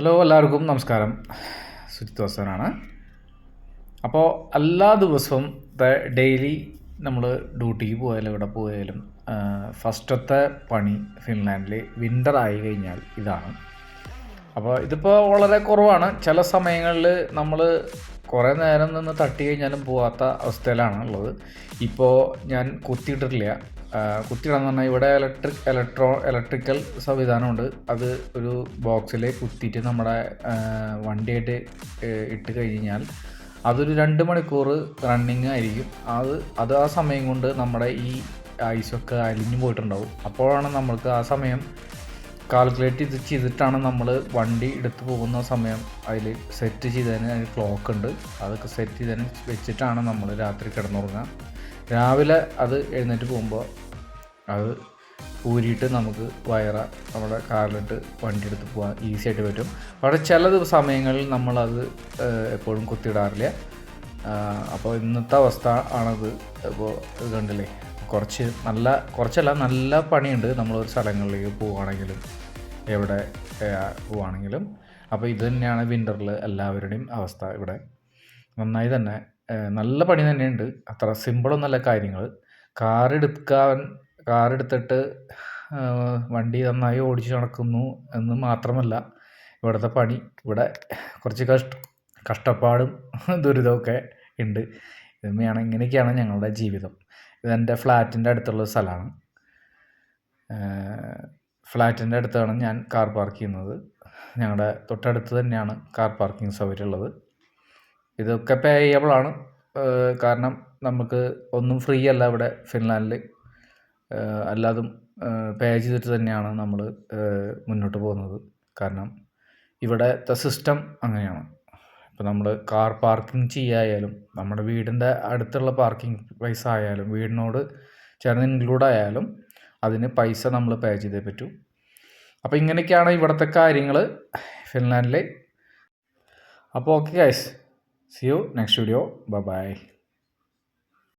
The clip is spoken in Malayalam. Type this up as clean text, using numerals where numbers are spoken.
ഹലോ, എല്ലാവർക്കും നമസ്കാരം. സുജിത് വസനാണ്. അപ്പോൾ എല്ലാ ദിവസവും ഡെയിലി നമ്മൾ ഡ്യൂട്ടിക്ക് പോയാലും ഇവിടെ പോയാലും ഫസ്റ്റത്തെ പണി ഫിൻലാൻഡിൽ വിൻ്റർ ആയി കഴിഞ്ഞാൽ ഇതാണ്. അപ്പോൾ ഇതിപ്പോൾ വളരെ കുറവാണ്. ചില സമയങ്ങളിൽ നമ്മൾ കുറേ നേരം നിന്ന് തട്ടി കഴിഞ്ഞാലും പോകാത്ത അവസ്ഥയിലാണ് ഉള്ളത്. ഇപ്പോൾ ഞാൻ കുത്തിയിട്ടിട്ടില്ല. കുത്തിയിടാന്ന് പറഞ്ഞാൽ ഇവിടെ ഇലക്ട്രിക്കൽ സംവിധാനമുണ്ട്. അത് ഒരു ബോക്സിൽ കുത്തിയിട്ട് നമ്മുടെ വണ്ടിയായിട്ട് ഇട്ട് കഴിഞ്ഞാൽ അതൊരു 2 മണിക്കൂർ റണ്ണിങ് ആയിരിക്കും. അത് ആ സമയം കൊണ്ട് നമ്മുടെ ഈ ഐസൊക്കെ അലിഞ്ഞു പോയിട്ടുണ്ടാവും. അപ്പോഴാണ് നമ്മൾക്ക് ആ സമയം കാൽക്കുലേറ്റ് ചെയ്തിട്ടാണ് നമ്മൾ വണ്ടി എടുത്തു പോകുന്ന സമയം അതിൽ സെറ്റ് ചെയ്തതിന് അതിന് ക്ലോക്ക് ഉണ്ട്. അതൊക്കെ സെറ്റ് ചെയ്തതിന് വെച്ചിട്ടാണ് നമ്മൾ രാത്രി കിടന്നുറങ്ങുക. രാവിലെ അത് എഴുന്നേറ്റ് പോകുമ്പോൾ അത് ഊരിയിട്ട് നമുക്ക് നമ്മുടെ കാറിലിട്ട് വണ്ടി എടുത്ത് പോകാൻ ഈസി ആയിട്ട് പറ്റും. പക്ഷേ ചില സമയങ്ങളിൽ നമ്മളത് എപ്പോഴും കുത്തിയിടാറില്ല. അപ്പോൾ ഇന്നത്തെ അവസ്ഥ ആണത്. ഇപ്പോൾ ഇത് കണ്ടില്ലേ, കുറച്ചല്ല നല്ല പണിയുണ്ട് നമ്മളൊരു സ്ഥലങ്ങളിലേക്ക് പോവുകയാണെങ്കിലും എവിടെ പോവുകയാണെങ്കിലും. അപ്പോൾ ഇത് തന്നെയാണ് വിൻ്ററിൽ എല്ലാവരുടെയും അവസ്ഥ. ഇവിടെ നന്നായി തന്നെ നല്ല പണി തന്നെയുണ്ട്. അത്ര സിമ്പിളൊന്നുമല്ല കാര്യങ്ങൾ. കാറെടുത്തിട്ട് വണ്ടി നന്നായി ഓടിച്ച് നടക്കുന്നു എന്ന് മാത്രമല്ല ഇവിടുത്തെ പണി. ഇവിടെ കുറച്ച് കഷ്ടപ്പാടും ദുരിതമൊക്കെ ഉണ്ട്. ഇങ്ങനെയൊക്കെയാണ് ഞങ്ങളുടെ ജീവിതം. ഇതെൻ്റെ ഫ്ലാറ്റിൻ്റെ അടുത്തുള്ള സ്ഥലമാണ്. ഫ്ലാറ്റിൻ്റെ അടുത്താണ് ഞാൻ കാർ പാർക്ക് ചെയ്യുന്നത്. ഞങ്ങളുടെ തൊട്ടടുത്ത് തന്നെയാണ് കാർ പാർക്കിംഗ് സൗകര്യം ഉള്ളത്. ഇതൊക്കെ പേയബിളാണ്. കാരണം നമുക്ക് ഒന്നും ഫ്രീ അല്ല ഇവിടെ ഫിൻലാൻഡിൽ. അല്ലാതും പേ ചെയ്തിട്ട് തന്നെയാണ് നമ്മൾ മുന്നോട്ട് പോകുന്നത്. കാരണം ഇവിടുത്തെ സിസ്റ്റം അങ്ങനെയാണ്. ഇപ്പോൾ നമ്മൾ കാർ പാർക്കിംഗ് ചെയ്യായാലും നമ്മുടെ വീടിൻ്റെ അടുത്തുള്ള പാർക്കിംഗ് പൈസ ആയാലും വീടിനോട് ചേർന്ന് ഇൻക്ലൂഡ് ആയാലും അതിന് പൈസ നമ്മൾ പേ ചെയ്തേ പറ്റൂ. അപ്പോൾ ഇങ്ങനെയൊക്കെയാണ് ഇവിടുത്തെ കാര്യങ്ങൾ ഫിൻലാൻഡിൽ. അപ്പോൾ okay guys, see you next video. By.